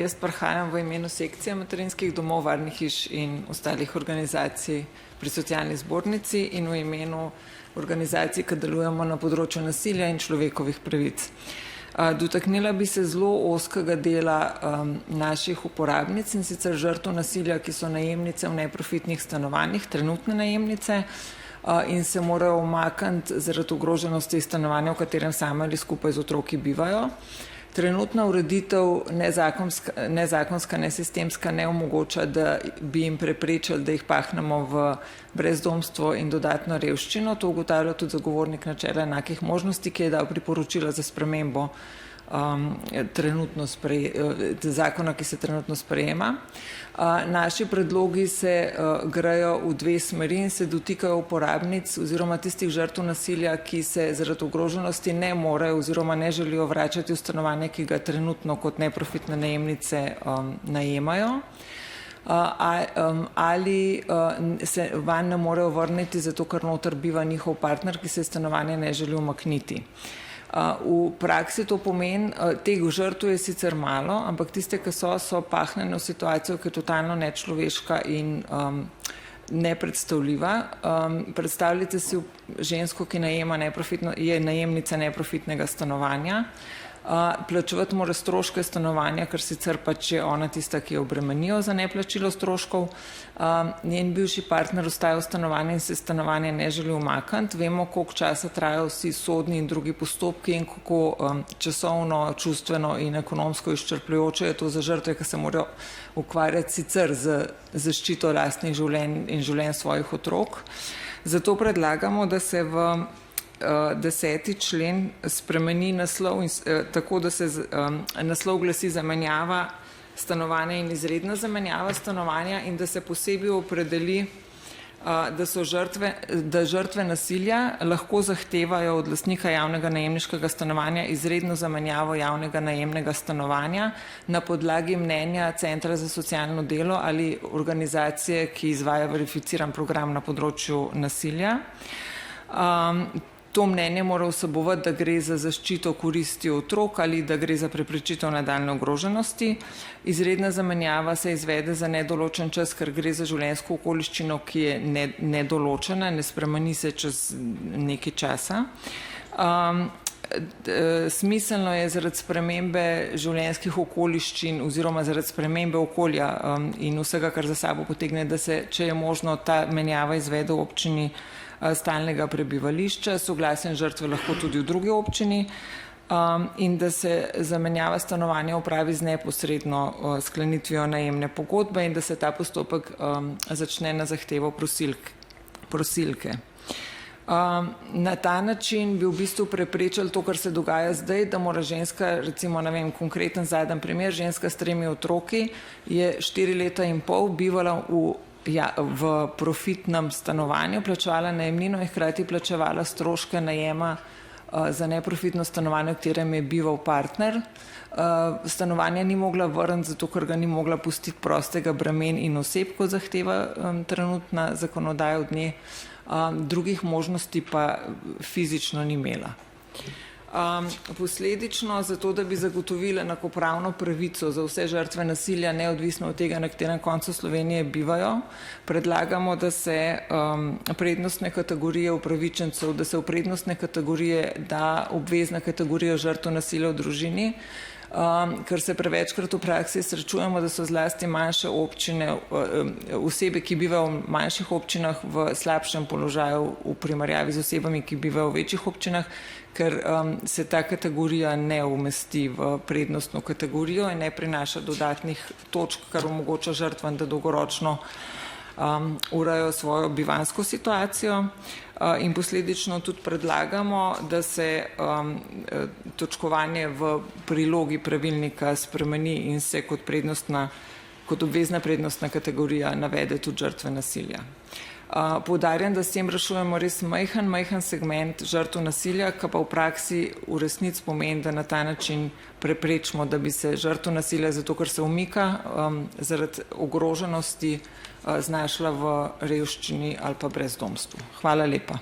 Jaz prihajam v imenu sekcije materinskih domov, varnih hiš in ostalih organizacij pri socialni zbornici in v imenu organizacij, ki delujemo na področju nasilja in človekovih pravic. Dotaknila bi se zelo ozkega dela naših uporabnic in sicer žrtev nasilja, ki so najemnice v neprofitnih stanovanjih, trenutne najemnice, in se morajo umakniti zaradi ogroženosti stanovanja, v katerem same ali skupaj z otroki bivajo. Trenutna ureditev nezakonska, nesistemska ne omogoča, da bi jim preprečili, da jih pahnemo v brezdomstvo in dodatno revščino. To ugotavlja tudi zagovornik načela enakih možnosti, ki je dal priporočila za spremembo zakona, ki se trenutno sprejema. Naši predlogi se grejo v dve smeri in se dotikajo uporabnic oziroma tistih žrtev nasilja, ki se zaradi ogroženosti ne morejo oziroma ne želijo vračati v stanovanje, ki ga trenutno kot neprofitne najemnice najemajo, ali se vanj ne morejo vrniti, zato ker noter biva njihov partner, ki se stanovanje ne želi umakniti. V praksi to pomeni, teh žrtev je sicer malo, ampak tiste, ki so pahnjene v situacijo, ki je totalno nečloveška in nepredstavljiva. Predstavljajte si žensko, ki je najemnica neprofitnega stanovanja, plačevati mora stroške stanovanja, ker sicer pač je ona tista, ki jo obremenijo za neplačilo stroškov. Njen bivši partner ostaja v stanovanju in se stanovanje ne želi umakniti. Vemo, koliko časa trajajo vsi sodni in drugi postopki in kako časovno, čustveno in ekonomsko izčrpljujoče je to za žrtve, ki se morajo ukvarjati sicer z zaščito lastnih življenj in življenj svojih otrok. Zato predlagamo, da se v 10. člen spremeni naslov tako, da se naslov glasi zamenjava stanovanja in izredna zamenjava stanovanja in da se posebej opredeli, da žrtve nasilja lahko zahtevajo od lastnika javnega najemniškega stanovanja izredno zamenjavo javnega najemnega stanovanja na podlagi mnenja Centra za socialno delo ali organizacije, ki izvaja verificiran program na področju nasilja. To mnenje mora vsebovati, da gre za zaščito koristi otrok ali da gre za preprečitev nadaljnje ogroženosti. Izredna zamenjava se izvede za nedoločen čas, ker gre za življenjsko okoliščino, ki je nedoločena, ne spremeni se čez nekaj časa. Smiselno je zaradi spremembe življenjskih okoliščin oziroma zaradi spremembe okolja in vsega, kar za sabo potegne, da se, če je možno, ta menjava izvede v občini stalnega prebivališča, soglasjem žrtve lahko tudi v drugi občini, in da se zamenjava stanovanja opravi z neposredno sklenitvijo najemne pogodbe in da se ta postopek začne na zahtevo prosilke. Na ta način bi v bistvu preprečili to, kar se dogaja zdaj, da mora ženska, recimo, ne vem, konkreten zadnji primer, ženska s 3 otroki je 4 leta in pol bivala v profitnem stanovanju, plačevala najemnino in hkrati plačevala stroške najema za neprofitno stanovanje, v katerem je bival partner. Stanovanja ni mogla vrniti, zato ker ga ni mogla pustiti prostega bremen in oseb, kot zahteva trenutna zakonodaja od nje. Drugih možnosti pa fizično ni imela. Posledično, zato da bi zagotovili enakopravno pravico za vse žrtve nasilja, neodvisno od tega, na katerem koncu Slovenije bivajo, predlagamo, da se prednostne kategorije upravičencev, da se v prednostne kategorije da obvezna kategorija žrtev nasilja v družini, ker se prevečkrat v praksi srečujemo, da so zlasti manjše občine, osebe, ki bivajo v manjših občinah, v slabšem položaju v primerjavi z osebami, ki bivajo v večjih občinah, ker se ta kategorija ne umesti v prednostno kategorijo in ne prinaša dodatnih točk, kar omogoča žrtvam, da dolgoročno urejajo svojo bivanjsko situacijo. In posledično tudi predlagamo, da se točkovanje v prilogi pravilnika spremeni in se kot obvezna prednostna kategorija navede tudi žrtve nasilja. Poudarjam, da s tem rešujemo res majhen segment žrtev nasilja, ki pa v praksi v resnici pomeni, da na ta način preprečimo, da bi se žrtev nasilja, zato ker se umika zaradi ogroženosti, znašla v revščini ali pa brezdomstvu. Hvala lepa.